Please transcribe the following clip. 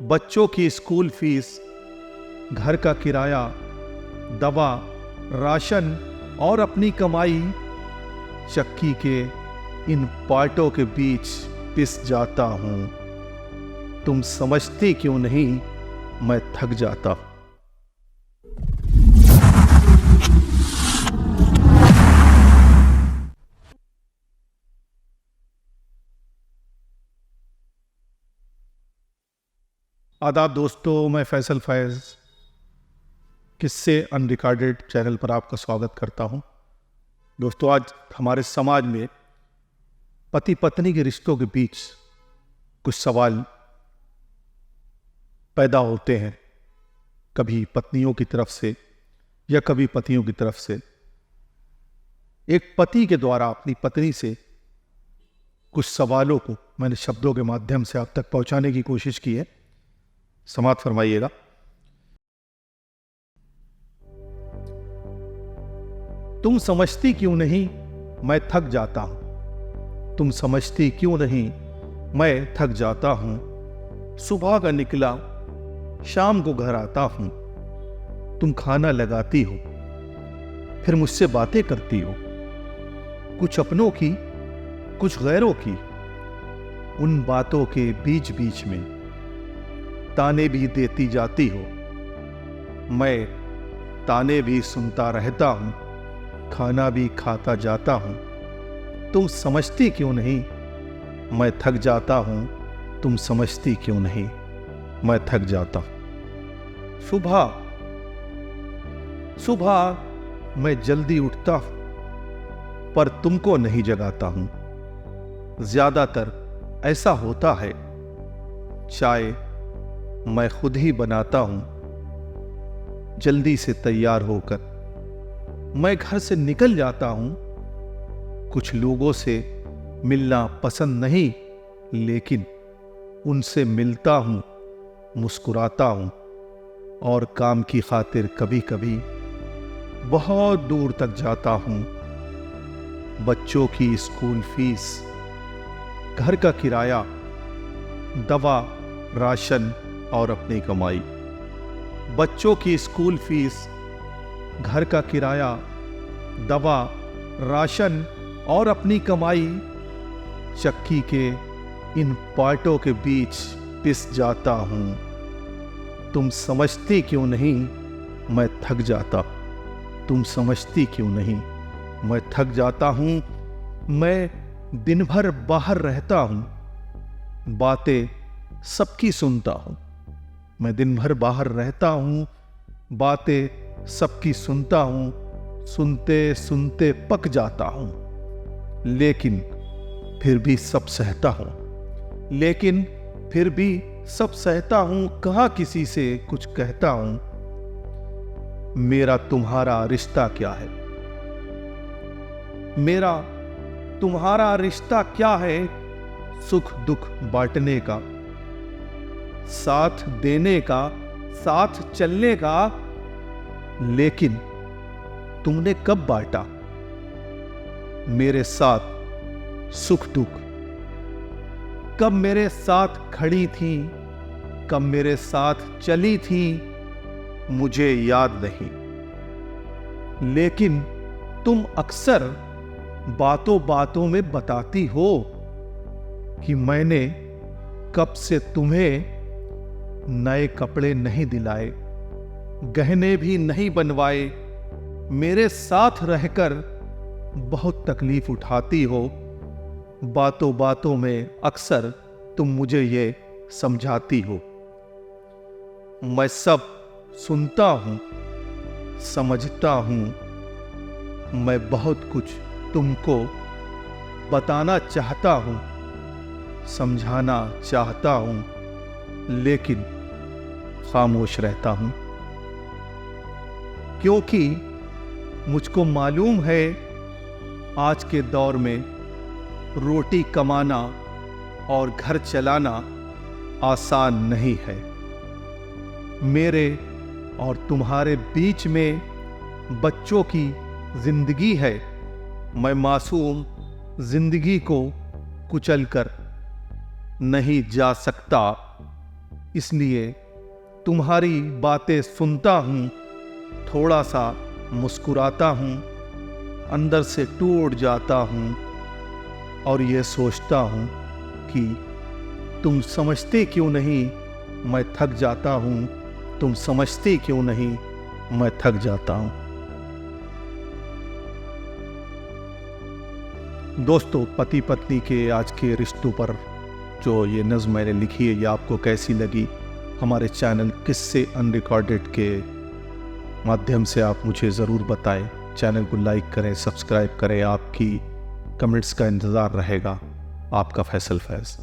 बच्चों की school fees, घर का किराया, दवा, राशन और अपनी कमाई चक्की के इन पार्टों के बीच पिस जाता हूं। तुम समझती क्यों नहीं मैं थक जाता हूं। आदाब दोस्तों, मैं फैसल फैज़ किस्से अनरिकॉर्डेड चैनल पर आपका स्वागत करता हूं। दोस्तों, आज हमारे समाज में पति पत्नी के रिश्तों के बीच कुछ सवाल पैदा होते हैं, कभी पत्नियों की तरफ से या कभी पतियों की तरफ से। एक पति के द्वारा अपनी पत्नी से कुछ सवालों को मैंने शब्दों के माध्यम से आप तक पहुंचाने की कोशिश की है। समाप्त फरमाइएगा। तुम समझती क्यों नहीं मैं थक जाता हूं। तुम समझती क्यों नहीं मैं थक जाता हूं। सुबह का निकला, शाम को घर आता हूं। तुम खाना लगाती हो, फिर मुझसे बातें करती हो, कुछ अपनों की, कुछ गैरों की। उन बातों के बीच बीच में ताने भी देती जाती हो। मैं ताने भी सुनता रहता हूं, खाना भी खाता जाता हूं। तुम समझती क्यों नहीं मैं थक जाता हूं। तुम समझती क्यों नहीं मैं थक जाता हूं। सुबह सुबह मैं जल्दी उठता हूं, पर तुमको नहीं जगाता हूं। ज्यादातर ऐसा होता है। चाय मैं खुद ही बनाता हूं। जल्दी से तैयार होकर मैं घर से निकल जाता हूं। कुछ लोगों से मिलना पसंद नहीं, लेकिन उनसे मिलता हूं, मुस्कुराता हूं और काम की खातिर कभी कभी बहुत दूर तक जाता हूं। बच्चों की स्कूल फीस, घर का किराया, दवा, राशन और अपनी कमाई। बच्चों की स्कूल फीस, घर का किराया, दवा, राशन और अपनी कमाई चक्की के इन पार्टों के बीच पिस जाता हूं। तुम समझती क्यों नहीं मैं थक जाता। तुम समझती क्यों नहीं मैं थक जाता हूं। मैं दिन भर बाहर रहता हूं, बातें सबकी सुनता हूं। मैं दिन भर बाहर रहता हूं, बातें सबकी सुनता हूं। सुनते सुनते पक जाता हूं, लेकिन फिर भी सब सहता हूं। लेकिन फिर भी सब सहता हूं, कहाँ किसी से कुछ कहता हूं। मेरा तुम्हारा रिश्ता क्या है। मेरा तुम्हारा रिश्ता क्या है। सुख दुख बांटने का, साथ देने का, साथ चलने का। लेकिन तुमने कब बांटा मेरे साथ सुख दुख। कब मेरे साथ खड़ी थी, कब मेरे साथ चली थी, मुझे याद नहीं। लेकिन तुम अक्सर बातों बातों में बताती हो कि मैंने कब से तुम्हें नए कपड़े नहीं दिलाए, गहने भी नहीं बनवाए। मेरे साथ रहकर बहुत तकलीफ उठाती हो। बातों बातों में अक्सर तुम मुझे ये समझाती हो। मैं सब सुनता हूं, समझता हूं। मैं बहुत कुछ तुमको बताना चाहता हूं, समझाना चाहता हूं, लेकिन खामोश रहता हूं। क्योंकि मुझको मालूम है आज के दौर में रोटी कमाना और घर चलाना आसान नहीं है। मेरे और तुम्हारे बीच में बच्चों की जिंदगी है। मैं मासूम जिंदगी को कुचलकर नहीं जा सकता। इसलिए तुम्हारी बातें सुनता हूँ, थोड़ा सा मुस्कुराता हूँ, अंदर से टूट जाता हूँ और ये सोचता हूँ कि तुम समझते क्यों नहीं मैं थक जाता हूँ, तुम समझते क्यों नहीं मैं थक जाता हूँ। दोस्तों, पति पत्नी के आज के रिश्तों पर जो ये नज़्म मैंने लिखी है, ये आपको कैसी लगी? हमारे चैनल किस्से अनरिकॉर्डेड के माध्यम से आप मुझे ज़रूर बताएं। चैनल को लाइक करें, सब्सक्राइब करें। आपकी कमेंट्स का इंतज़ार रहेगा। आपका फैसल फैज़।